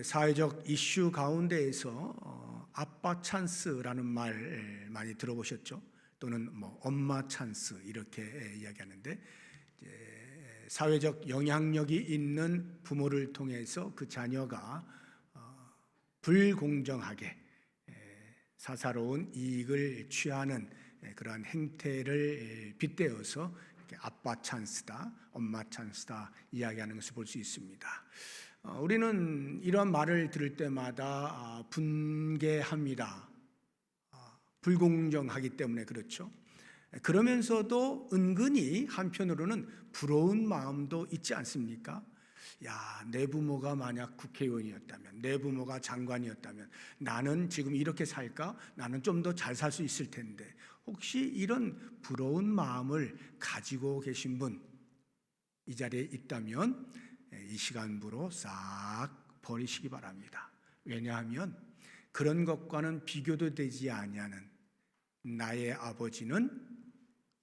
사회적 이슈 가운데에서 아빠 찬스라는 말 많이 들어보셨죠? 또는 엄마 찬스 이렇게 이야기하는데, 사회적 영향력이 있는 부모를 통해서 그 자녀가 불공정하게 사사로운 이익을 취하는 그러한 행태를 빗대어서 아빠 찬스다, 엄마 찬스다 이야기하는 것을 볼 수 있습니다. 우리는 이런 말을 들을 때마다 분개합니다. 불공정하기 때문에 그렇죠. 그러면서도 은근히 한편으로는 부러운 마음도 있지 않습니까? 야, 내 부모가 만약 국회의원이었다면, 내 부모가 장관이었다면 나는 지금 이렇게 살까? 나는 좀 더 잘 살 수 있을 텐데. 혹시 이런 부러운 마음을 가지고 계신 분 이 자리에 있다면 이 시간부로 싹 버리시기 바랍니다. 왜냐하면 그런 것과는 비교도 되지 아니하는 나의 아버지는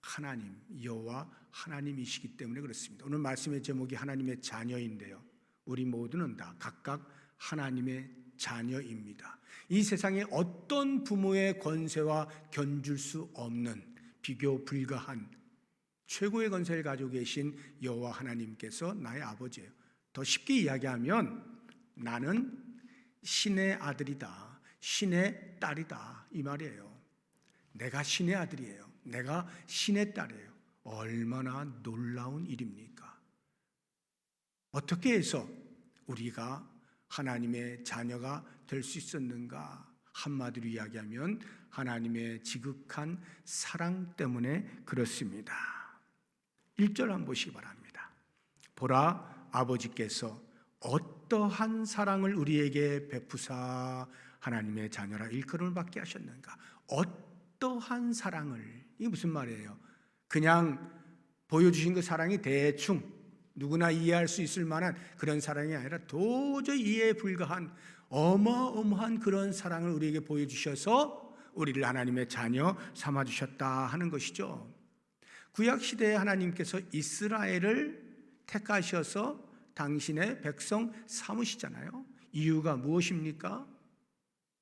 하나님, 여호와 하나님이시기 때문에 그렇습니다. 오늘 말씀의 제목이 하나님의 자녀인데요, 우리 모두는 다 각각 하나님의 자녀입니다. 이 세상에 어떤 부모의 권세와 견줄 수 없는 비교 불가한 최고의 권세를 가지고 계신 여호와 하나님께서 나의 아버지예요. 더 쉽게 이야기하면 나는 신의 아들이다, 신의 딸이다 이 말이에요. 내가 신의 아들이에요, 내가 신의 딸이에요. 얼마나 놀라운 일입니까? 어떻게 해서 우리가 하나님의 자녀가 될 수 있었는가? 한마디로 이야기하면 하나님의 지극한 사랑 때문에 그렇습니다. 1절 한번 보시기 바랍니다. 보라, 아버지께서 어떠한 사랑을 우리에게 베푸사 하나님의 자녀라 일컬음을 받게 하셨는가? 어떠한 사랑을, 이게 무슨 말이에요? 그냥 보여주신 그 사랑이 대충 누구나 이해할 수 있을 만한 그런 사랑이 아니라 도저히 이해에 불과한 어마어마한 그런 사랑을 우리에게 보여주셔서 우리를 하나님의 자녀 삼아주셨다 하는 것이죠. 구약시대에 하나님께서 이스라엘을 택하셔서 당신의 백성 삼으시잖아요. 이유가 무엇입니까?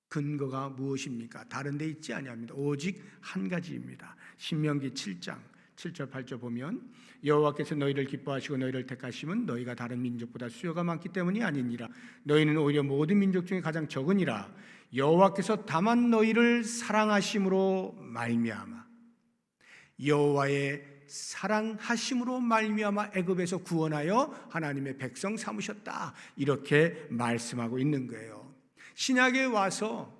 근거가 무엇입니까? 다른 데 있지 아니합니다. 오직 한 가지입니다. 신명기 7장 7절 8절 보면 여호와께서 너희를 기뻐하시고 너희를 택하심은 너희가 다른 민족보다 수요가 많기 때문이 아니니라. 너희는 오히려 모든 민족 중에 가장 적으니라. 여호와께서 다만 너희를 사랑하심으로 말미암아, 여호와의 사랑하심으로 말미암아 애굽에서 구원하여 하나님의 백성 삼으셨다, 이렇게 말씀하고 있는 거예요. 신약에 와서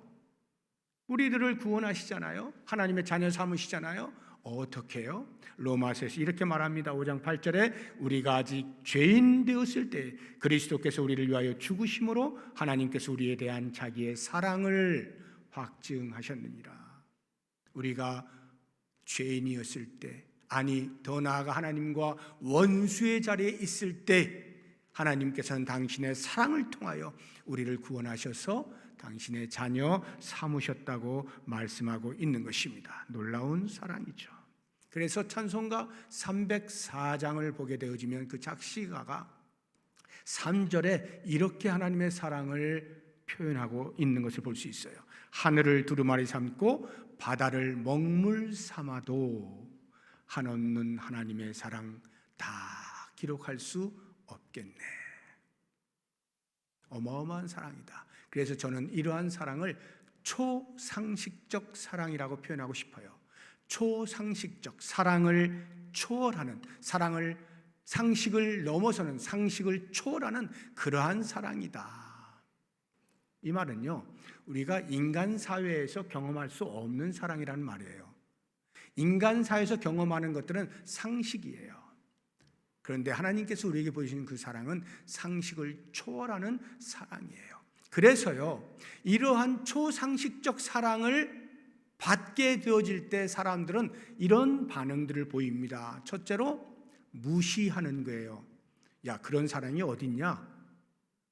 우리들을 구원하시잖아요. 하나님의 자녀 삼으시잖아요. 어떻게 해요? 로마서에서 이렇게 말합니다. 5장 8절에 우리가 아직 죄인 되었을 때 그리스도께서 우리를 위하여 죽으심으로 하나님께서 우리에 대한 자기의 사랑을 확증하셨느니라. 우리가 죄인이었을 때, 아니 더 나아가 하나님과 원수의 자리에 있을 때 하나님께서는 당신의 사랑을 통하여 우리를 구원하셔서 당신의 자녀 삼으셨다고 말씀하고 있는 것입니다. 놀라운 사랑이죠. 그래서 찬송가 304장을 보게 되어지면 그 작시가가 3절에 이렇게 하나님의 사랑을 표현하고 있는 것을 볼 수 있어요. 하늘을 두루마리 삼고 바다를 먹물 삼아도 한없는 하나님의 사랑 다 기록할 수 없겠네. 어마어마한 사랑이다. 그래서 저는 이러한 사랑을 초상식적 사랑이라고 표현하고 싶어요. 초상식적, 사랑을 초월하는, 사랑을 상식을 넘어서는, 상식을 초월하는 그러한 사랑이다. 이 말은요, 우리가 인간 사회에서 경험할 수 없는 사랑이라는 말이에요. 인간 사회에서 경험하는 것들은 상식이에요. 그런데 하나님께서 우리에게 보여주시는 그 사랑은 상식을 초월하는 사랑이에요. 그래서요, 이러한 초상식적 사랑을 받게 되어질 때 사람들은 이런 반응들을 보입니다. 첫째로 무시하는 거예요. 야, 그런 사랑이 어딨냐?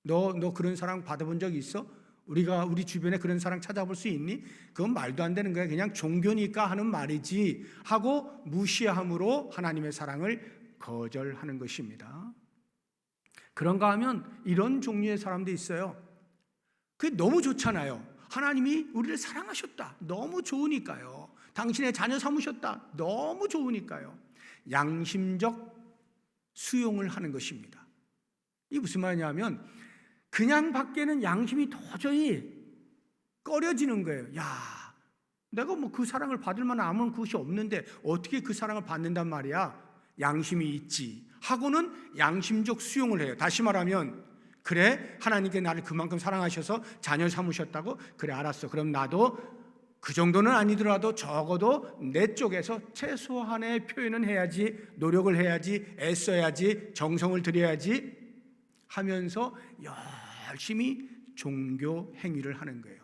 너 그런 사랑 받아본 적 있어? 우리 주변에 그런 사랑 찾아볼 수 있니? 그건 말도 안 되는 거야. 그냥 종교니까 하는 말이지 하고 무시함으로 하나님의 사랑을 거절하는 것입니다. 그런가 하면 이런 종류의 사람도 있어요. 그게 너무 좋잖아요. 하나님이 우리를 사랑하셨다. 너무 좋으니까요. 당신의 자녀 삼으셨다. 너무 좋으니까요. 양심적 수용을 하는 것입니다. 이게 무슨 말이냐면 그냥 밖에는 양심이 도저히 꺼려지는 거예요. 야, 내가 뭐 그 사랑을 받을 만한 아무런 것이 없는데 어떻게 그 사랑을 받는단 말이야? 양심이 있지 하고는 양심적 수용을 해요. 다시 말하면 그래, 하나님께 나를 그만큼 사랑하셔서 자녀 삼으셨다고? 그래, 알았어. 그럼 나도 그 정도는 아니더라도 적어도 내 쪽에서 최소한의 표현은 해야지, 노력을 해야지, 애써야지, 정성을 들여야지 하면서 열심히 종교 행위를 하는 거예요.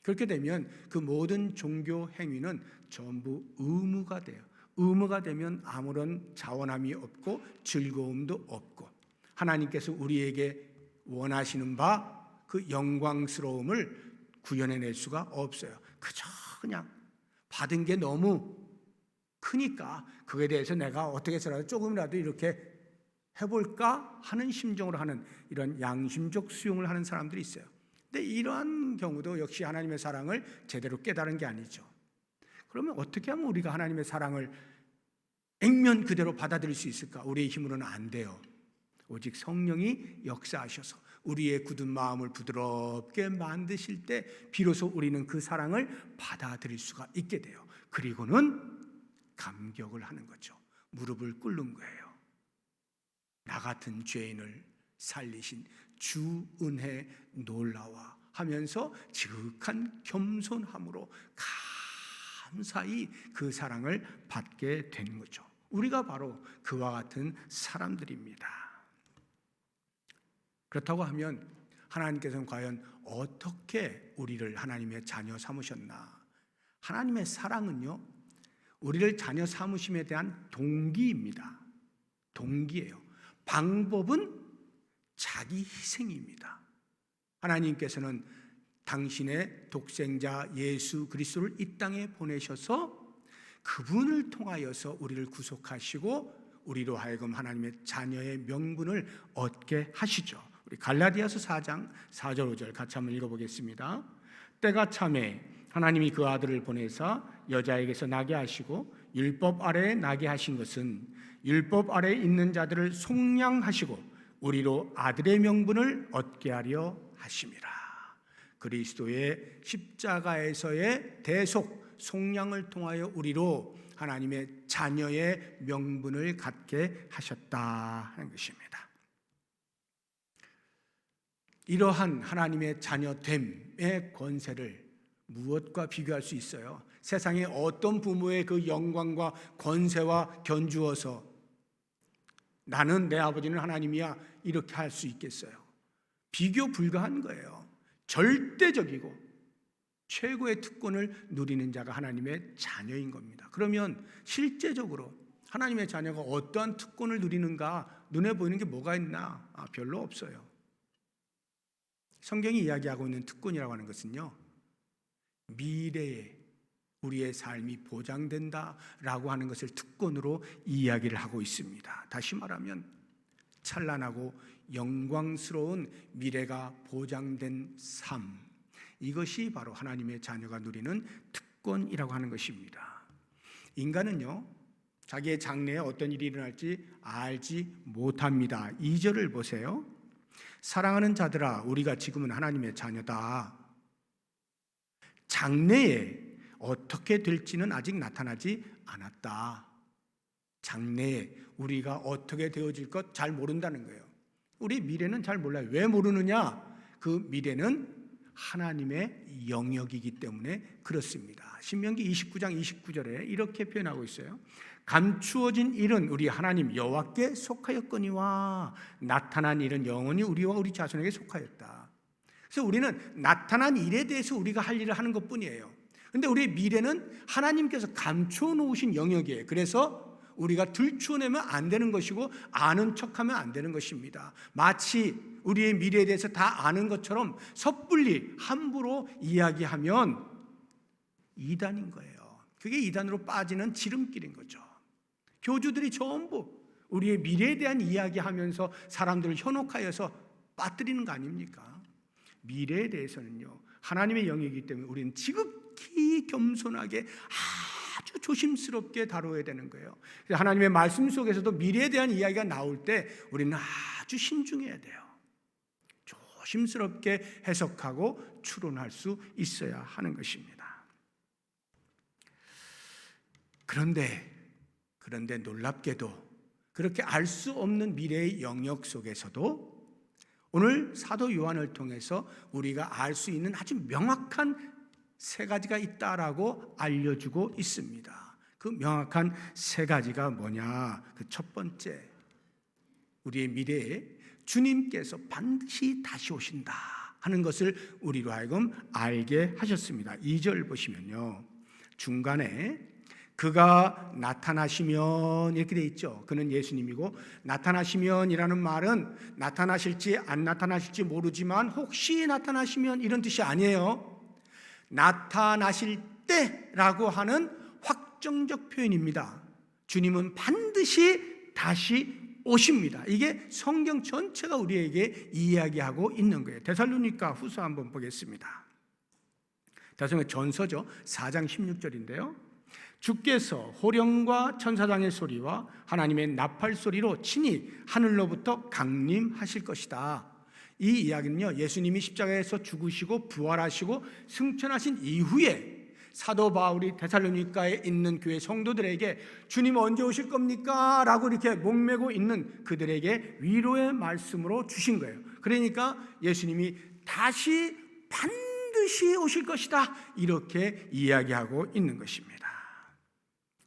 그렇게 되면 그 모든 종교 행위는 전부 의무가 돼요. 의무가 되면 아무런 자원함이 없고 즐거움도 없고 하나님께서 우리에게 원하시는 바 그 영광스러움을 구현해낼 수가 없어요. 그저 그냥 받은 게 너무 크니까 그거에 대해서 내가 어떻게 해서라도 조금이라도 이렇게 해볼까 하는 심정으로 하는 이런 양심적 수용을 하는 사람들이 있어요. 근데 이러한 경우도 역시 하나님의 사랑을 제대로 깨달은 게 아니죠. 그러면 어떻게 하면 우리가 하나님의 사랑을 액면 그대로 받아들일 수 있을까? 우리의 힘으로는 안 돼요. 오직 성령이 역사하셔서 우리의 굳은 마음을 부드럽게 만드실 때 비로소 우리는 그 사랑을 받아들일 수가 있게 돼요. 그리고는 감격을 하는 거죠. 무릎을 꿇는 거예요. 나 같은 죄인을 살리신 주 은혜 놀라와 하면서 지극한 겸손함으로 감사히 그 사랑을 받게 되는 거죠. 우리가 바로 그와 같은 사람들입니다. 그렇다고 하면 하나님께서는 과연 어떻게 우리를 하나님의 자녀 삼으셨나? 하나님의 사랑은요, 우리를 자녀 삼으심에 대한 동기입니다. 동기예요. 방법은 자기 희생입니다. 하나님께서는 당신의 독생자 예수 그리스도를 이 땅에 보내셔서 그분을 통하여서 우리를 구속하시고 우리로 하여금 하나님의 자녀의 명분을 얻게 하시죠. 우리 갈라디아서 4장 4절 5절 같이 한번 읽어보겠습니다. 때가 참에 하나님이 그 아들을 보내사 여자에게서 나게 하시고 율법 아래에 나게 하신 것은 율법 아래에 있는 자들을 속량하시고 우리로 아들의 명분을 얻게 하려 하심이라. 그리스도의 십자가에서의 대속 속량을 통하여 우리로 하나님의 자녀의 명분을 갖게 하셨다 하는 것입니다. 이러한 하나님의 자녀됨의 권세를 무엇과 비교할 수 있어요? 세상의 어떤 부모의 그 영광과 권세와 견주어서 나는 내 아버지는 하나님이야 이렇게 할 수 있겠어요? 비교 불가한 거예요. 절대적이고 최고의 특권을 누리는 자가 하나님의 자녀인 겁니다. 그러면 실제적으로 하나님의 자녀가 어떠한 특권을 누리는가? 눈에 보이는 게 뭐가 있나? 별로 없어요. 성경이 이야기하고 있는 특권이라고 하는 것은요, 미래에 우리의 삶이 보장된다라고 하는 것을 특권으로 이야기를 하고 있습니다. 다시 말하면 찬란하고 영광스러운 미래가 보장된 삶, 이것이 바로 하나님의 자녀가 누리는 특권이라고 하는 것입니다. 인간은요, 자기의 장래에 어떤 일이 일어날지 알지 못합니다. 2절을 보세요. 사랑하는 자들아, 우리가 지금은 하나님의 자녀다. 장래에 어떻게 될지는 아직 나타나지 않았다. 장래에 우리가 어떻게 되어질 것 잘 모른다는 거예요. 우리 미래는 잘 몰라요. 왜 모르느냐? 그 미래는 하나님의 영역이기 때문에 그렇습니다. 신명기 29장 29절에 이렇게 표현하고 있어요. 감추어진 일은 우리 하나님 여호와께 속하였거니와 나타난 일은 영원히 우리와 우리 자손에게 속하였다. 그래서 우리는 나타난 일에 대해서 우리가 할 일을 하는 것뿐이에요. 그런데 우리의 미래는 하나님께서 감추어 놓으신 영역이에요. 그래서 우리가 들추어내면 안 되는 것이고 아는 척하면 안 되는 것입니다. 마치 우리의 미래에 대해서 다 아는 것처럼 섣불리 함부로 이야기하면 이단인 거예요. 그게 이단으로 빠지는 지름길인 거죠. 교주들이 전부 우리의 미래에 대한 이야기하면서 사람들을 현혹하여서 빠뜨리는 거 아닙니까? 미래에 대해서는요, 하나님의 영역이기 때문에 우리는 지극히 겸손하게 아주 조심스럽게 다뤄야 되는 거예요. 하나님의 말씀 속에서도 미래에 대한 이야기가 나올 때 우리는 아주 신중해야 돼요. 조심스럽게 해석하고 추론할 수 있어야 하는 것입니다. 그런데 놀랍게도 그렇게 알 수 없는 미래의 영역 속에서도 오늘 사도 요한을 통해서 우리가 알 수 있는 아주 명확한 세 가지가 있다라고 알려주고 있습니다. 그 명확한 세 가지가 뭐냐? 그 첫 번째, 우리의 미래에 주님께서 반드시 다시 오신다 하는 것을 우리로 하여금 알게 하셨습니다. 2절 보시면요, 중간에 그가 나타나시면 이렇게 돼 있죠. 그는 예수님이고, 나타나시면이라는 말은 나타나실지 안 나타나실지 모르지만 혹시 나타나시면 이런 뜻이 아니에요. 나타나실 때라고 하는 확정적 표현입니다. 주님은 반드시 다시 오십니다. 이게 성경 전체가 우리에게 이야기하고 있는 거예요. 데살로니가 후서 한번 보겠습니다. 데살로니가 전서죠. 4장 16절인데요. 주께서 호령과 천사장의 소리와 하나님의 나팔 소리로 친히 하늘로부터 강림하실 것이다. 이 이야기는요, 예수님이 십자가에서 죽으시고 부활하시고 승천하신 이후에 사도 바울이 데살로니가에 있는 교회 성도들에게 주님 언제 오실 겁니까? 라고 이렇게 목매고 있는 그들에게 위로의 말씀으로 주신 거예요. 그러니까 예수님이 다시 반드시 오실 것이다, 이렇게 이야기하고 있는 것입니다.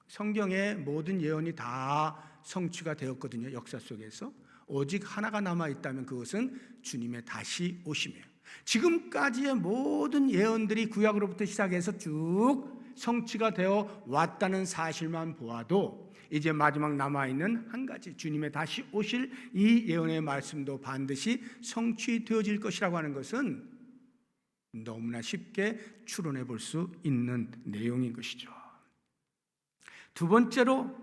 성경의 모든 예언이 다 성취가 되었거든요. 역사 속에서 오직 하나가 남아있다면 그것은 주님의 다시 오심이에요. 지금까지의 모든 예언들이 구약으로부터 시작해서 쭉 성취가 되어 왔다는 사실만 보아도 이제 마지막 남아있는 한 가지, 주님의 다시 오실 이 예언의 말씀도 반드시 성취되어질 것이라고 하는 것은 너무나 쉽게 추론해 볼 수 있는 내용인 것이죠. 두 번째로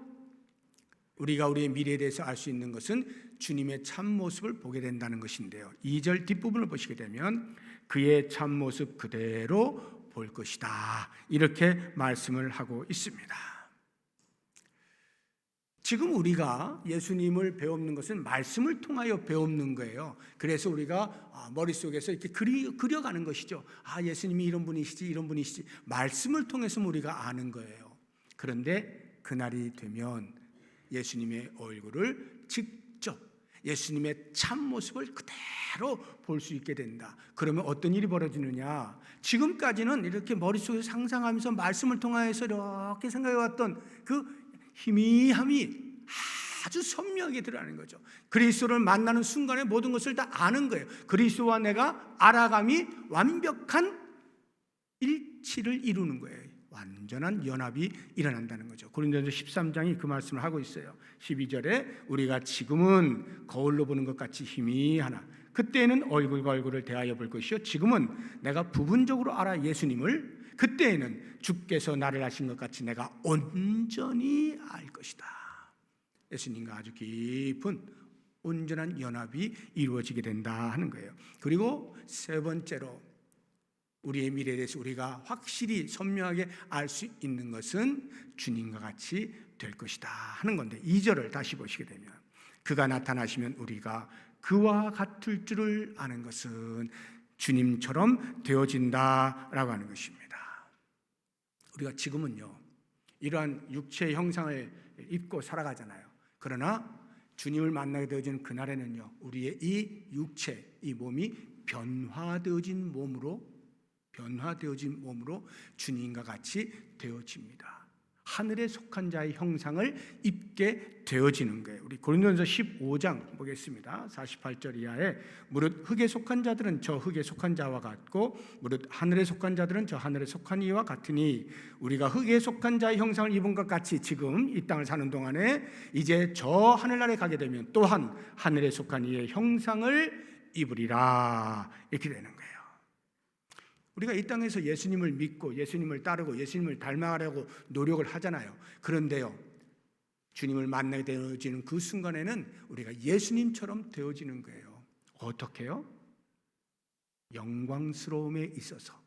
우리가 우리의 미래에 대해서 알 수 있는 것은 주님의 참모습을 보게 된다는 것인데요, 2절 뒷부분을 보시게 되면 그의 참모습 그대로 볼 것이다, 이렇게 말씀을 하고 있습니다. 지금 우리가 예수님을 배우는 것은 말씀을 통하여 배우는 거예요. 그래서 우리가 머릿속에서 이렇게 그려가는 것이죠. 예수님이 이런 분이시지, 이런 분이시지, 말씀을 통해서 우리가 아는 거예요. 그런데 그날이 되면 예수님의 얼굴을 직접, 예수님의 참모습을 그대로 볼 수 있게 된다. 그러면 어떤 일이 벌어지느냐? 지금까지는 이렇게 머릿속에 상상하면서 말씀을 통하여서 이렇게 생각해왔던 그 희미함이 아주 선명하게 드러나는 거죠. 그리스도를 만나는 순간에 모든 것을 다 아는 거예요. 그리스도와 내가 알아감이 완벽한 일치를 이루는 거예요. 완전한 연합이 일어난다는 거죠. 고린도전서 13장이 그 말씀을 하고 있어요. 12절에 우리가 지금은 거울로 보는 것 같이 희미하나 그때에는 얼굴과 얼굴을 대하여 볼 것이요 지금은 내가 부분적으로 알아 예수님을 그때에는 주께서 나를 아신 것 같이 내가 온전히 알 것이다. 예수님과 아주 깊은 온전한 연합이 이루어지게 된다 하는 거예요. 그리고 세 번째로 우리의 미래에 대해서 우리가 확실히 선명하게 알 수 있는 것은 주님과 같이 될 것이다 하는 건데, 2절을 다시 보시게 되면 그가 나타나시면 우리가 그와 같을 줄을 아는 것은 주님처럼 되어진다라고 하는 것입니다. 우리가 지금은요, 이러한 육체의 형상을 입고 살아가잖아요. 그러나 주님을 만나게 되어지는 그날에는요, 우리의 이 육체, 이 몸이 변화되어진 몸으로 주님과 같이 되어집니다. 하늘에 속한 자의 형상을 입게 되어지는 거예요. 우리 고린도전서 15장 보겠습니다. 48절 이하에 무릇 흙에 속한 자들은 저 흙에 속한 자와 같고 무릇 하늘에 속한 자들은 저 하늘에 속한 이와 같으니 우리가 흙에 속한 자의 형상을 입은 것 같이 지금 이 땅을 사는 동안에 이제 저 하늘나라에 가게 되면 또한 하늘에 속한 이의 형상을 입으리라, 이렇게 되는 거예요. 우리가 이 땅에서 예수님을 믿고 예수님을 따르고 예수님을 닮아가려고 노력을 하잖아요. 그런데요, 주님을 만나게 되어지는 그 순간에는 우리가 예수님처럼 되어지는 거예요. 어떻게요? 영광스러움에 있어서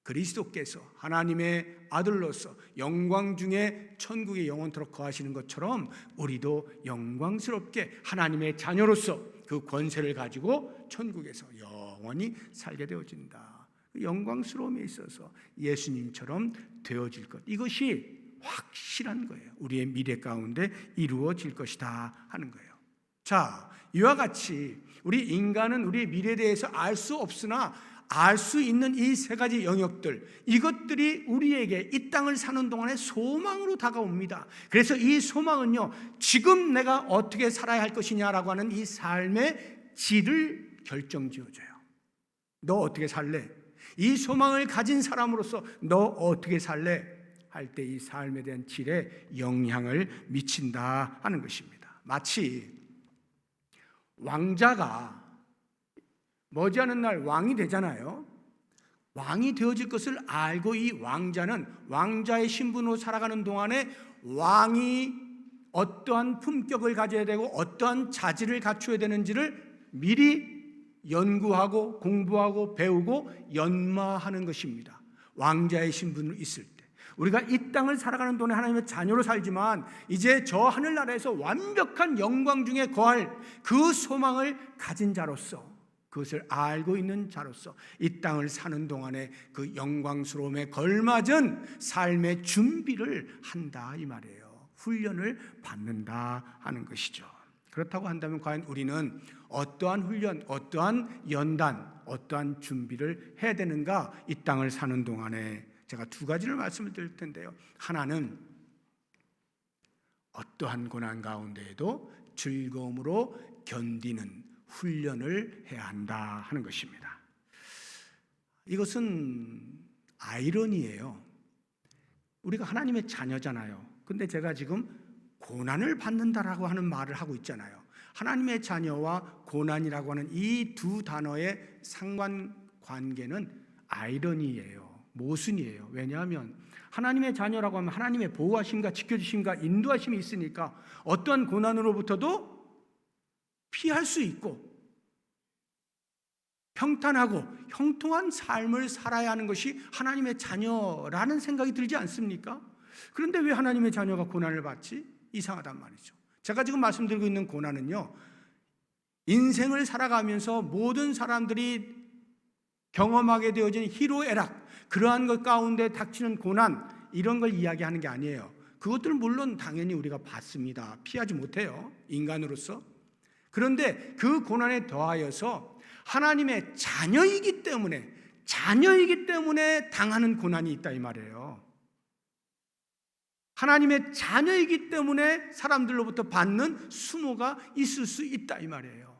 그리스도께서 하나님의 아들로서 영광 중에 천국에 영원토록 거하시는 것처럼 우리도 영광스럽게 하나님의 자녀로서 그 권세를 가지고 천국에서 영원히 살게 되어진다. 영광스러움에 있어서 예수님처럼 되어질 것, 이것이 확실한 거예요. 우리의 미래 가운데 이루어질 것이다 하는 거예요. 자, 이와 같이 우리 인간은 우리의 미래에 대해서 알 수 없으나 알 수 있는 이 세 가지 영역들, 이것들이 우리에게 이 땅을 사는 동안에 소망으로 다가옵니다. 그래서 이 소망은요, 지금 내가 어떻게 살아야 할 것이냐라고 하는 이 삶의 질을 결정지어줘요. 너 어떻게 살래? 이 소망을 가진 사람으로서 너 어떻게 살래? 할 때 이 삶에 대한 질에 영향을 미친다 하는 것입니다. 마치 왕자가 머지않은 날 왕이 되잖아요. 왕이 되어질 것을 알고 이 왕자는 왕자의 신분으로 살아가는 동안에 왕이 어떠한 품격을 가져야 되고 어떠한 자질을 갖춰야 되는지를 미리 연구하고 공부하고 배우고 연마하는 것입니다. 왕자의 신분으로 있을 때 우리가 이 땅을 살아가는 동안에 하나님의 자녀로 살지만 이제 저 하늘나라에서 완벽한 영광 중에 거할 그 소망을 가진 자로서, 그것을 알고 있는 자로서 이 땅을 사는 동안에 그 영광스러움에 걸맞은 삶의 준비를 한다 이 말이에요. 훈련을 받는다 하는 것이죠. 그렇다고 한다면 과연 우리는 어떠한 훈련, 어떠한 연단, 어떠한 준비를 해야 되는가? 이 땅을 사는 동안에 제가 두 가지를 말씀을 드릴 텐데요. 하나는 어떠한 고난 가운데에도 즐거움으로 견디는 훈련을 해야 한다 하는 것입니다. 이것은 아이러니예요. 우리가 하나님의 자녀잖아요. 근데 제가 지금 고난을 받는다라고 하는 말을 하고 있잖아요. 하나님의 자녀와 고난이라고 하는 이 두 단어의 상관관계는 아이러니예요. 모순이에요. 왜냐하면 하나님의 자녀라고 하면 하나님의 보호하심과 지켜주심과 인도하심이 있으니까 어떠한 고난으로부터도 피할 수 있고 평탄하고 형통한 삶을 살아야 하는 것이 하나님의 자녀라는 생각이 들지 않습니까? 그런데 왜 하나님의 자녀가 고난을 받지? 이상하단 말이죠. 제가 지금 말씀드리고 있는 고난은요, 인생을 살아가면서 모든 사람들이 경험하게 되어진 희로애락, 그러한 것 가운데 닥치는 고난, 이런 걸 이야기하는 게 아니에요. 그것들은 물론 당연히 우리가 받습니다. 피하지 못해요, 인간으로서. 그런데 그 고난에 더하여서 하나님의 자녀이기 때문에 당하는 고난이 있다 이 말이에요. 하나님의 자녀이기 때문에 사람들로부터 받는 수모가 있을 수 있다 이 말이에요.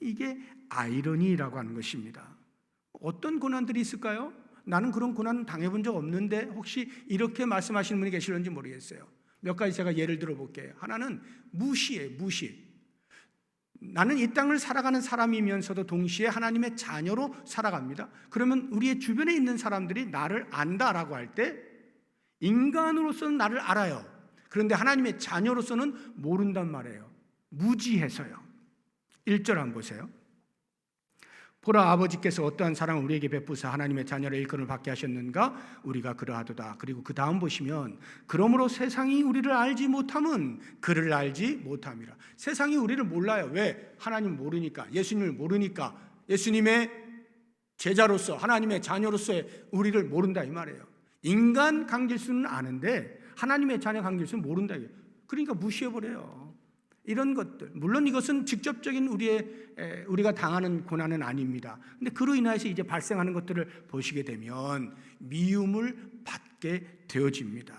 이게 아이러니라고 하는 것입니다. 어떤 고난들이 있을까요? 나는 그런 고난 당해본 적 없는데 혹시 이렇게 말씀하시는 분이 계실는지 모르겠어요. 몇 가지 제가 예를 들어볼게요. 하나는 무시예요. 무시. 나는 이 땅을 살아가는 사람이면서도 동시에 하나님의 자녀로 살아갑니다. 그러면 우리의 주변에 있는 사람들이 나를 안다라고 할 때 인간으로서는 나를 알아요. 그런데 하나님의 자녀로서는 모른단 말이에요. 무지해서요. 1절 한번 보세요. 보라, 아버지께서 어떠한 사랑을 우리에게 베푸사 하나님의 자녀를 일컬음을 받게 하셨는가? 우리가 그러하도다. 그리고 그 다음 보시면 그러므로 세상이 우리를 알지 못함은 그를 알지 못함이라. 세상이 우리를 몰라요. 왜? 하나님 모르니까, 예수님을 모르니까. 예수님의 제자로서 하나님의 자녀로서의 우리를 모른다 이 말이에요. 인간 강길수는 아는데 하나님의 자녀 강길수는 모른다. 그러니까 무시해버려요. 이런 것들, 물론 이것은 직접적인 우리가 당하는 고난은 아닙니다. 근데 그로 인해서 이제 발생하는 것들을 보시게 되면 미움을 받게 되어집니다.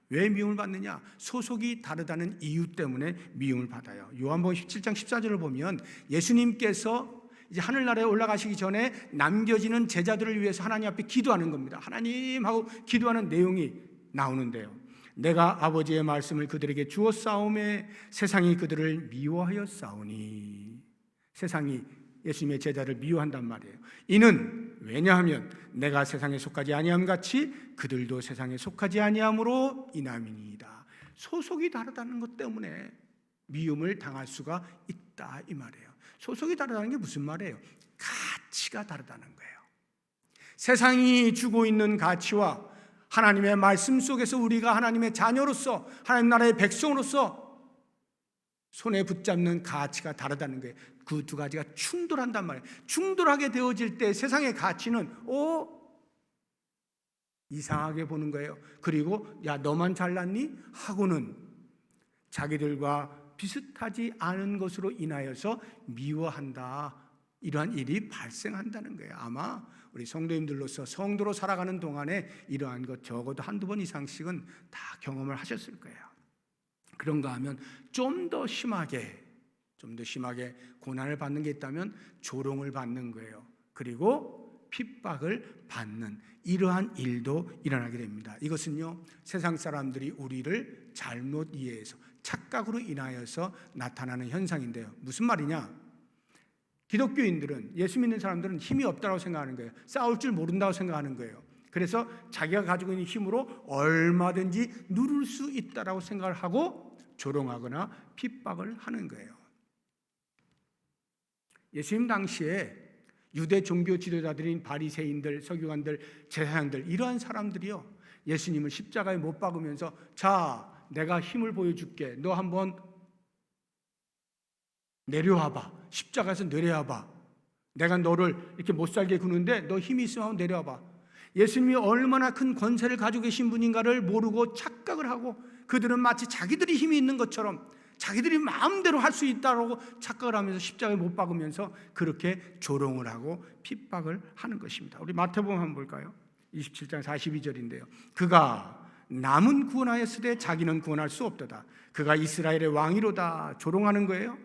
왜 미움을 받느냐? 소속이 다르다는 이유 때문에 미움을 받아요. 요한복음 17장 14절을 보면 예수님께서 이제 하늘나라에 올라가시기 전에 남겨지는 제자들을 위해서 하나님 앞에 기도하는 겁니다. 하나님 하고 기도하는 내용이 나오는데요. 내가 아버지의 말씀을 그들에게 주었사오매 세상이 그들을 미워하였사오니. 세상이 예수님의 제자를 미워한단 말이에요. 이는 왜냐하면 내가 세상에 속하지 아니함 같이 그들도 세상에 속하지 아니함으로 인함이니이다. 소속이 다르다는 것 때문에 미움을 당할 수가 있다 이 말이에요. 소속이 다르다는 게 무슨 말이에요? 가치가 다르다는 거예요. 세상이 주고 있는 가치와 하나님의 말씀 속에서 우리가 하나님의 자녀로서 하나님 나라의 백성으로서 손에 붙잡는 가치가 다르다는 거예요. 그 두 가지가 충돌한단 말이에요. 충돌하게 되어질 때 세상의 가치는 이상하게 보는 거예요. 그리고 야 너만 잘났니? 하고는 자기들과 비슷하지 않은 것으로 인하여서 미워한다. 이러한 일이 발생한다는 거예요. 아마 우리 성도님들로서 성도로 살아가는 동안에 이러한 것 적어도 한두 번 이상씩은 다 경험을 하셨을 거예요. 그런가 하면 좀 더 심하게 고난을 받는 게 있다면 조롱을 받는 거예요. 그리고 핍박을 받는 이러한 일도 일어나게 됩니다. 이것은요, 세상 사람들이 우리를 잘못 이해해서 착각으로 인하여서 나타나는 현상인데요. 무슨 말이냐? 기독교인들은, 예수 믿는 사람들은 힘이 없다고 생각하는 거예요. 싸울 줄 모른다고 생각하는 거예요. 그래서 자기가 가지고 있는 힘으로 얼마든지 누를 수 있다라고 생각을 하고 조롱하거나 핍박을 하는 거예요. 예수님 당시에 유대 종교 지도자들인 바리새인들, 서기관들, 제사장들 이러한 사람들이요, 예수님을 십자가에 못 박으면서 자, 내가 힘을 보여줄게. 너 한번 내려와봐. 십자가에서 내려와봐. 내가 너를 이렇게 못살게 구는데 너 힘이 있으면 한번 내려와봐. 예수님이 얼마나 큰 권세를 가지고 계신 분인가를 모르고 착각을 하고 그들은 마치 자기들이 힘이 있는 것처럼 자기들이 마음대로 할 수 있다고 착각을 하면서 십자가에 못 박으면서 그렇게 조롱을 하고 핍박을 하는 것입니다. 우리 마태복음 한번 볼까요? 27장 42절인데요. 그가 남은 구원하였으되 자기는 구원할 수 없도다. 그가 이스라엘의 왕이로다. 조롱하는 거예요.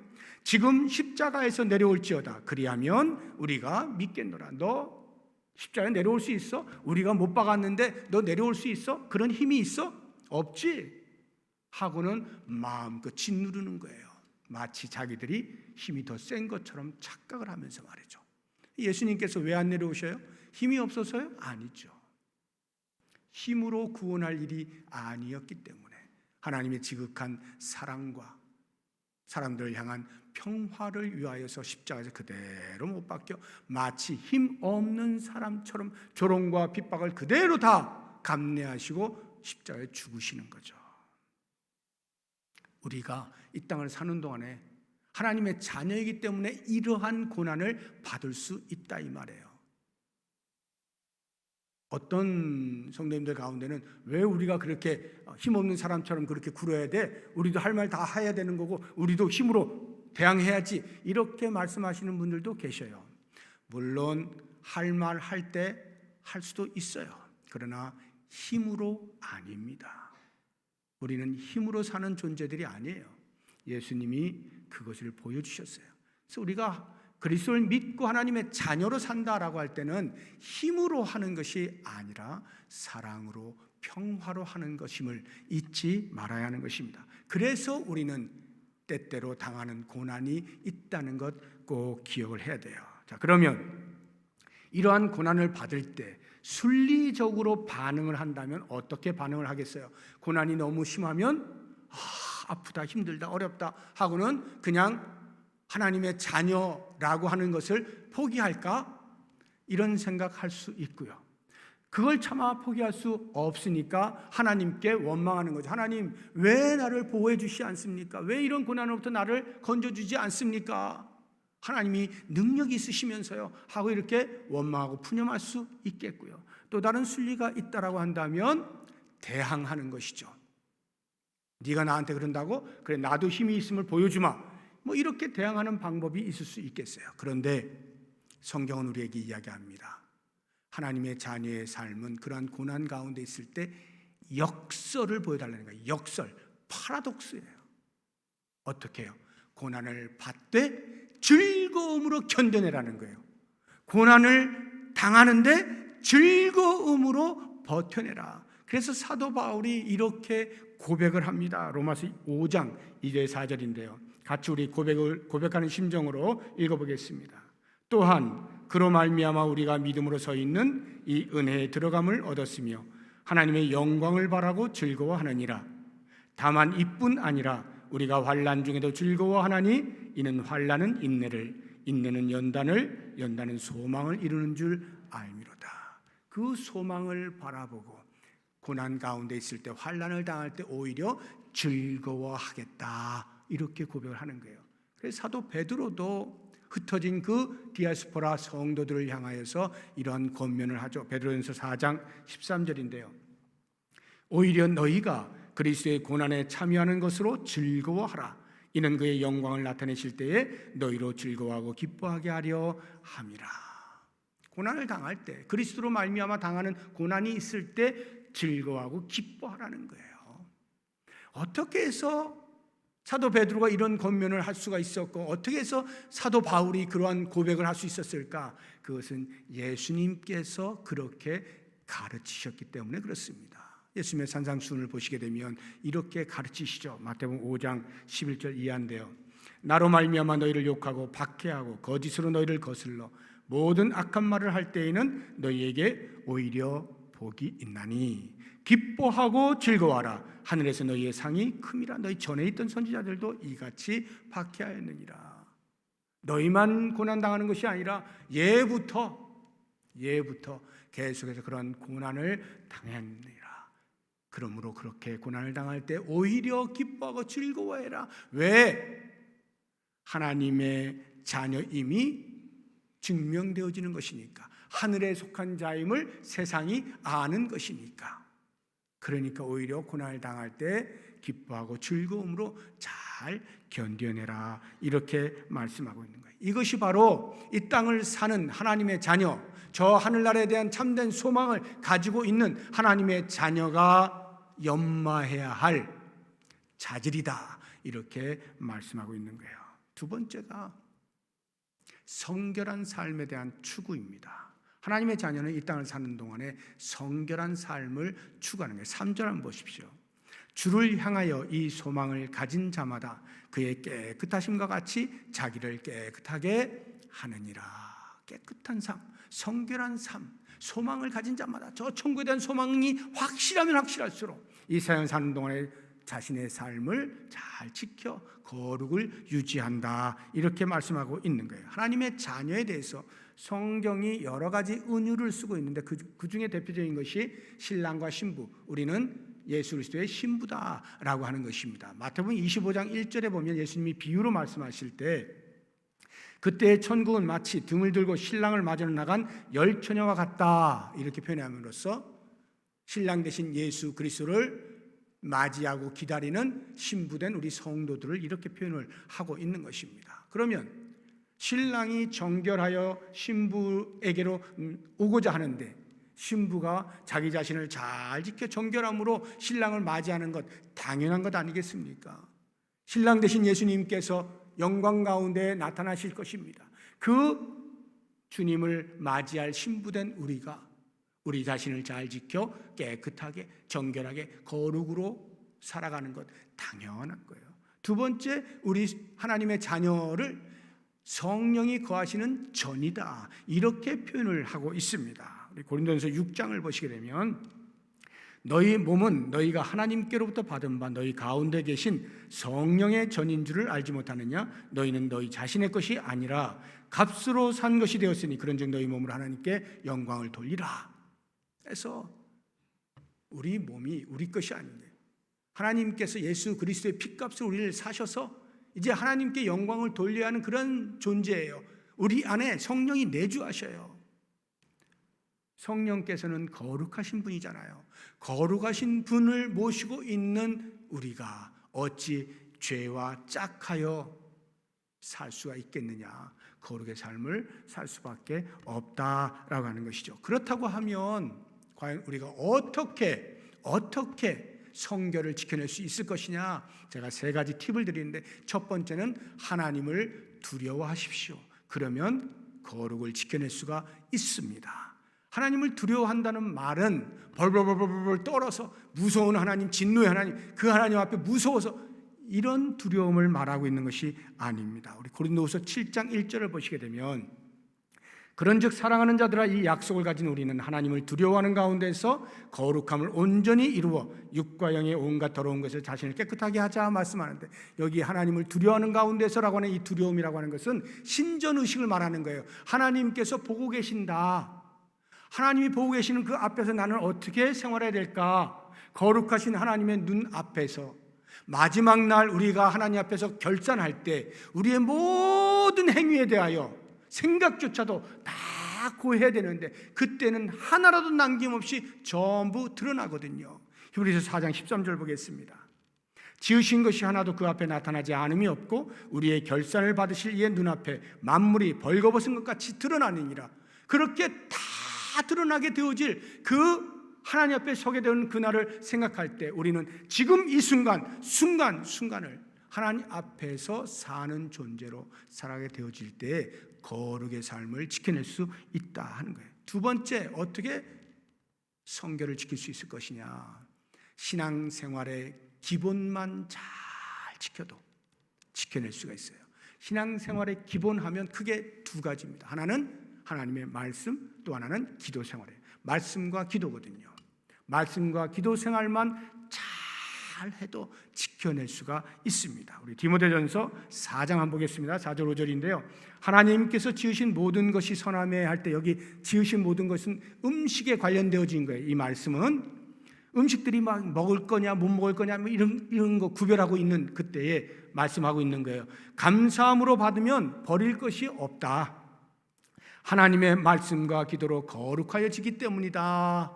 지금 십자가에서 내려올지어다. 그리하면 우리가 믿겠노라. 너 십자가에 내려올 수 있어? 우리가 못 박았는데 너 내려올 수 있어? 그런 힘이 있어? 없지. 하고는 마음껏 짓누르는 거예요. 마치 자기들이 힘이 더 센 것처럼 착각을 하면서 말이죠. 예수님께서 왜 안 내려오셔요? 힘이 없어서요? 아니죠. 힘으로 구원할 일이 아니었기 때문에 하나님의 지극한 사랑과 사람들을 향한 평화를 위하여서 십자가에서 그대로 못 박혀 마치 힘 없는 사람처럼 조롱과 핍박을 그대로 다 감내하시고 십자가에 죽으시는 거죠. 우리가 이 땅을 사는 동안에 하나님의 자녀이기 때문에 이러한 고난을 받을 수 있다 이 말이에요. 어떤 성도님들 가운데는 왜 우리가 그렇게 힘없는 사람처럼 그렇게 굴어야 돼? 우리도 할 말 다 해야 되는 거고 우리도 힘으로 대항해야지, 이렇게 말씀하시는 분들도 계셔요. 물론 할 말 할 때 할 수도 있어요. 그러나 힘으로 아닙니다. 우리는 힘으로 사는 존재들이 아니에요. 예수님이 그것을 보여주셨어요. 그래서 우리가 그리스도를 믿고 하나님의 자녀로 산다라고 할 때는 힘으로 하는 것이 아니라 사랑으로 평화로 하는 것임을 잊지 말아야 하는 것입니다. 그래서 우리는 때때로 당하는 고난이 있다는 것 꼭 기억을 해야 돼요. 자, 그러면 이러한 고난을 받을 때 순리적으로 반응을 한다면 어떻게 반응을 하겠어요? 고난이 너무 심하면 아프다, 힘들다, 어렵다 하고는 그냥 하나님의 자녀라고 하는 것을 포기할까? 이런 생각할 수 있고요. 그걸 차마 포기할 수 없으니까 하나님께 원망하는 거죠. 하나님, 왜 나를 보호해 주시지 않습니까? 왜 이런 고난으로부터 나를 건져주지 않습니까? 하나님이 능력이 있으시면서요 하고 이렇게 원망하고 푸념할 수 있겠고요. 또 다른 순리가 있다라고 한다면 대항하는 것이죠. 네가 나한테 그런다고? 그래, 나도 힘이 있음을 보여주마. 뭐 이렇게 대항하는 방법이 있을 수 있겠어요. 그런데 성경은 우리에게 이야기합니다. 하나님의 자녀의 삶은 그러한 고난 가운데 있을 때 역설을 보여달라는 거예요. 역설, 파라독스예요. 어떻게 해요? 고난을 받되 즐거움으로 견뎌내라는 거예요. 고난을 당하는데 즐거움으로 버텨내라. 그래서 사도 바울이 이렇게 고백을 합니다. 로마서 5장 2절 4절인데요. 같이 우리 고백하는 심정으로 읽어보겠습니다. 또한 그로 말미암아 우리가 믿음으로 서 있는 이 은혜에 들어감을 얻었으며 하나님의 영광을 바라고 즐거워하느니라. 다만 이뿐 아니라 우리가 환난 중에도 즐거워하나니 이는 환난은 인내를, 인내는 연단을, 연단은 소망을 이루는 줄 알미로다. 그 소망을 바라보고 고난 가운데 있을 때, 환난을 당할 때 오히려 즐거워하겠다, 이렇게 고백을 하는 거예요. 그래서 사도 베드로도 흩어진 그 디아스포라 성도들을 향하여서 이런 권면을 하죠. 베드로전서 4장 13절인데요. 오히려 너희가 그리스도의 고난에 참여하는 것으로 즐거워하라. 이는 그의 영광을 나타내실 때에 너희로 즐거워하고 기뻐하게 하려 함이라. 고난을 당할 때, 그리스도로 말미암아 당하는 고난이 있을 때 즐거워하고 기뻐하라는 거예요. 어떻게 해서 사도 베드로가 이런 권면을 할 수가 있었고, 어떻게 해서 사도 바울이 그러한 고백을 할 수 있었을까? 그것은 예수님께서 그렇게 가르치셨기 때문에 그렇습니다. 예수님의 산상수훈을 보시게 되면 이렇게 가르치시죠. 마태복음 5장 11절 이하인데요. 나로 말미암아 너희를 욕하고 박해하고 거짓으로 너희를 거슬러 모든 악한 말을 할 때에는 너희에게 오히려 복이 있나니 기뻐하고 즐거워하라. 하늘에서 너희의 상이 큼이라. 너희 전에 있던 선지자들도 이같이 박해하였느니라. 너희만 고난당하는 것이 아니라 예부터 계속해서 그런 고난을 당했느니라. 그러므로 그렇게 고난을 당할 때 오히려 기뻐하고 즐거워해라. 왜? 하나님의 자녀임이 증명되어지는 것이니까. 하늘에 속한 자임을 세상이 아는 것이니까. 그러니까 오히려 고난을 당할 때 기뻐하고 즐거움으로 잘 견뎌내라, 이렇게 말씀하고 있는 거예요. 이것이 바로 이 땅을 사는 하나님의 자녀, 저 하늘나라에 대한 참된 소망을 가지고 있는 하나님의 자녀가 연마해야 할 자질이다, 이렇게 말씀하고 있는 거예요. 두 번째가 성결한 삶에 대한 추구입니다. 하나님의 자녀는 이 땅을 사는 동안에 성결한 삶을 추구하는 거예요. 3절 한번 보십시오. 주를 향하여 이 소망을 가진 자마다 그의 깨끗하심과 같이 자기를 깨끗하게 하느니라. 깨끗한 삶, 성결한 삶, 소망을 가진 자마다, 저 천국에 대한 소망이 확실하면 확실할수록 이 세상 사는 동안에 자신의 삶을 잘 지켜 거룩을 유지한다, 이렇게 말씀하고 있는 거예요. 하나님의 자녀에 대해서 성경이 여러 가지 은유를 쓰고 있는데 그 중에 대표적인 것이 신랑과 신부, 우리는 예수 그리스도의 신부다라고 하는 것입니다. 마태복음 25장 1절에 보면 예수님이 비유로 말씀하실 때 그때의 천국은 마치 등을 들고 신랑을 맞으러 나간 열 처녀와 같다, 이렇게 표현함으로써 신랑 대신 예수 그리스도를 맞이하고 기다리는 신부된 우리 성도들을 이렇게 표현을 하고 있는 것입니다. 그러면 신랑이 정결하여 신부에게로 오고자 하는데 신부가 자기 자신을 잘 지켜 정결함으로 신랑을 맞이하는 것 당연한 것 아니겠습니까? 신랑 대신 예수님께서 영광 가운데 나타나실 것입니다. 그 주님을 맞이할 신부된 우리가 우리 자신을 잘 지켜 깨끗하게 정결하게 거룩으로 살아가는 것 당연한 거예요. 두 번째, 우리 하나님의 자녀를 성령이 거하시는 전이다, 이렇게 표현을 하고 있습니다. 우리 고린도전서 6장을 보시게 되면 너희 몸은 너희가 하나님께로부터 받은 바 너희 가운데 계신 성령의 전인 줄을 알지 못하느냐? 너희는 너희 자신의 것이 아니라 값으로 산 것이 되었으니 그런즉 너희 몸을 하나님께 영광을 돌리라. 그래서 우리 몸이 우리 것이 아닌데 하나님께서 예수 그리스도의 피값을 우리를 사셔서 이제 하나님께 영광을 돌려야 하는 그런 존재예요. 우리 안에 성령이 내주하셔요. 성령께서는 거룩하신 분이잖아요. 거룩하신 분을 모시고 있는 우리가 어찌 죄와 짝하여 살 수가 있겠느냐? 거룩의 삶을 살 수밖에 없다라고 하는 것이죠. 그렇다고 하면 과연 우리가 어떻게 성결을 지켜낼 수 있을 것이냐? 제가 세 가지 팁을 드리는데, 첫 번째는 하나님을 두려워하십시오. 그러면 거룩을 지켜낼 수가 있습니다. 하나님을 두려워한다는 말은 벌벌벌벌 떨어서 무서운 하나님, 진노의 하나님, 그 하나님 앞에 무서워서 이런 두려움을 말하고 있는 것이 아닙니다. 우리 고린도후서 7장 1절을 보시게 되면 그런즉 사랑하는 자들아, 이 약속을 가진 우리는 하나님을 두려워하는 가운데서 거룩함을 온전히 이루어 육과 영의 온갖 더러운 것을 자신을 깨끗하게 하자 말씀하는데, 여기 하나님을 두려워하는 가운데서라고 하는 이 두려움이라고 하는 것은 신전의식을 말하는 거예요. 하나님께서 보고 계신다. 하나님이 보고 계시는 그 앞에서 나는 어떻게 생활해야 될까? 거룩하신 하나님의 눈 앞에서 마지막 날 우리가 하나님 앞에서 결산할 때 우리의 모든 행위에 대하여 생각조차도 다 고해야 되는데, 그때는 하나라도 남김없이 전부 드러나거든요. 히브리서 4장 13절 보겠습니다. 지으신 것이 하나도 그 앞에 나타나지 않음이 없고 우리의 결산을 받으실 이의 눈앞에 만물이 벌거벗은 것 같이 드러나느니라. 그렇게 다 드러나게 되어질 그 하나님 앞에 서게 되는 그날을 생각할 때 우리는 지금 이 순간을 하나님 앞에서 사는 존재로 살아가게 되어질 때 거룩의 삶을 지켜낼 수 있다 하는 거예요. 두 번째, 어떻게 성결을 지킬 수 있을 것이냐? 신앙생활의 기본만 잘 지켜도 지켜낼 수가 있어요. 신앙생활의 기본하면 크게 두 가지입니다. 하나는 하나님의 말씀, 또 하나는 기도 생활이에요. 말씀과 기도거든요. 말씀과 기도 생활만 잘 해도 지켜낼 수가 있습니다. 우리 디모데전서 4장 한번 보겠습니다. 4절 5절인데요. 하나님께서 지으신 모든 것이 선하매 할 때, 여기 지으신 모든 것은 음식에 관련되어진 거예요. 이 말씀은 음식들이 막 먹을 거냐 못 먹을 거냐 이런 거 구별하고 있는 그때에 말씀하고 있는 거예요. 감사함으로 받으면 버릴 것이 없다. 하나님의 말씀과 기도로 거룩하여지기 때문이다.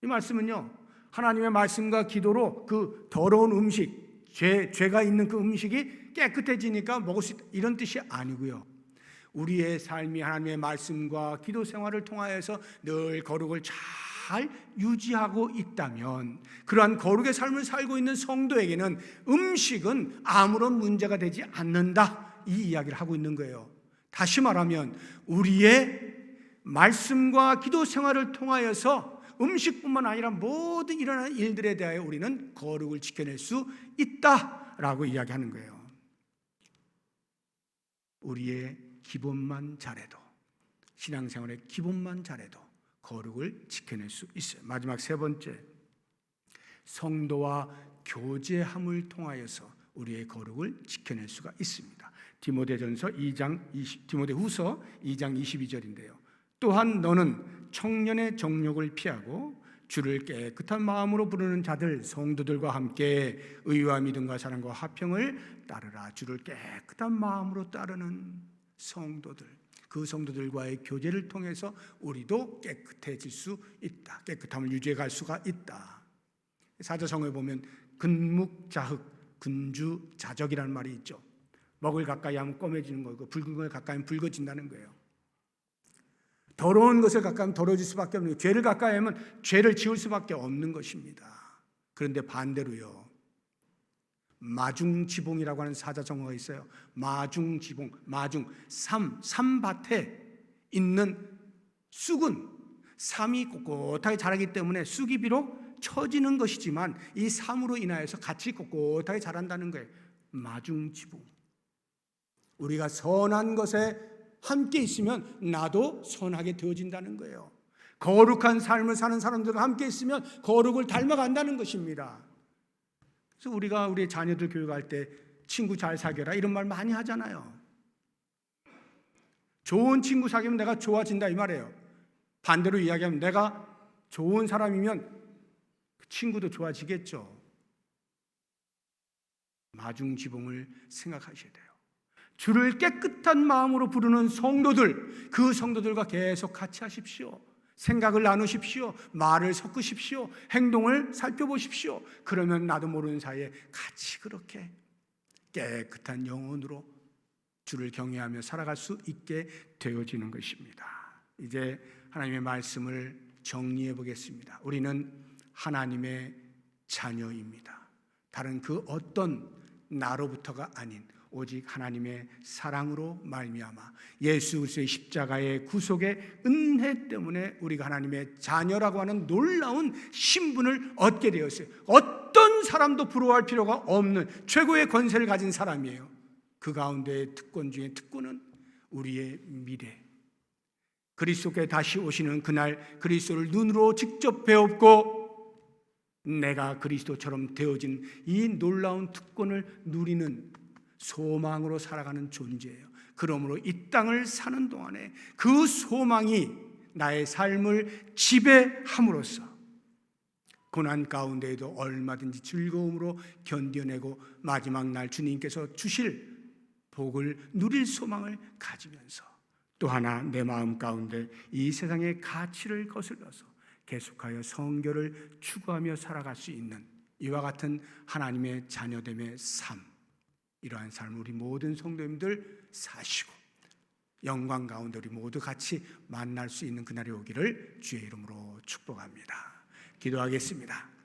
이 말씀은요, 하나님의 말씀과 기도로 그 더러운 음식, 죄가 있는 그 음식이 깨끗해지니까 먹을 수 있다, 이런 뜻이 아니고요. 우리의 삶이 하나님의 말씀과 기도 생활을 통하여서 늘 거룩을 잘 유지하고 있다면, 그러한 거룩의 삶을 살고 있는 성도에게는 음식은 아무런 문제가 되지 않는다, 이 이야기를 하고 있는 거예요. 다시 말하면 우리의 말씀과 기도 생활을 통하여서 음식뿐만 아니라 모든 일어나는 일들에 대하여 우리는 거룩을 지켜낼 수 있다라고 이야기하는 거예요. 우리의 기본만 잘해도, 신앙생활의 기본만 잘해도 거룩을 지켜낼 수 있어요. 마지막 세 번째, 성도와 교제함을 통하여서 우리의 거룩을 지켜낼 수가 있습니다. 디모데후서 2장 22절인데요. 또한 너는 청년의 정욕을 피하고 주를 깨끗한 마음으로 부르는 자들 성도들과 함께 의와 믿음과 사랑과 화평을 따르라. 주를 깨끗한 마음으로 따르는 성도들, 그 성도들과의 교제를 통해서 우리도 깨끗해질 수 있다. 깨끗함을 유지해 갈 수가 있다. 사자성어에 보면 근묵자흑, 근주자적이라는 말이 있죠. 먹을 가까이 하면 검해지는 거고 붉은 걸 가까이 하면 붉어진다는 거예요. 더러운 것을 가까이 하면 더러워질 수밖에 없는 거예요. 죄를 가까이 하면 죄를 지을 수밖에 없는 것입니다. 그런데 반대로요, 마중지봉이라고 하는 사자성어가 있어요. 마중지봉, 삼밭에 있는 쑥은 삼이 꼿꼿하게 자라기 때문에 쑥이 비록 처지는 것이지만 이 삼으로 인하여서 같이 꼿꼿하게 자란다는 거예요. 마중지봉. 우리가 선한 것에 함께 있으면 나도 선하게 되어진다는 거예요. 거룩한 삶을 사는 사람들과 함께 있으면 거룩을 닮아간다는 것입니다. 그래서 우리가 우리 자녀들 교육할 때 친구 잘 사귀어라 이런 말 많이 하잖아요. 좋은 친구 사귀면 내가 좋아진다 이 말이에요. 반대로 이야기하면 내가 좋은 사람이면 그 친구도 좋아지겠죠. 마중지봉을 생각하셔야 돼요. 주를 깨끗한 마음으로 부르는 성도들, 그 성도들과 계속 같이 하십시오. 생각을 나누십시오. 말을 섞으십시오. 행동을 살펴보십시오. 그러면 나도 모르는 사이에 같이 그렇게 깨끗한 영혼으로 주를 경외하며 살아갈 수 있게 되어지는 것입니다. 이제 하나님의 말씀을 정리해 보겠습니다. 우리는 하나님의 자녀입니다. 다른 그 어떤 나로부터가 아닌 오직 하나님의 사랑으로 말미암아 예수 그리스도의 십자가의 구속의 은혜 때문에 우리가 하나님의 자녀라고 하는 놀라운 신분을 얻게 되었어요. 어떤 사람도 부러워할 필요가 없는 최고의 권세를 가진 사람이에요. 그 가운데 특권 중에 특권은 우리의 미래, 그리스도께 다시 오시는 그날 그리스도를 눈으로 직접 배웠고 내가 그리스도처럼 되어진 이 놀라운 특권을 누리는 소망으로 살아가는 존재예요. 그러므로 이 땅을 사는 동안에 그 소망이 나의 삶을 지배함으로써 고난 가운데에도 얼마든지 즐거움으로 견뎌내고 마지막 날 주님께서 주실 복을 누릴 소망을 가지면서 또 하나 내 마음 가운데 이 세상의 가치를 거슬러서 계속하여 성결을 추구하며 살아갈 수 있는 이와 같은 하나님의 자녀됨의 삶, 이러한 삶을 우리 모든 성도님들 사시고 영광 가운데 우리 모두 같이 만날 수 있는 그날이 오기를 주의 이름으로 축복합니다. 기도하겠습니다.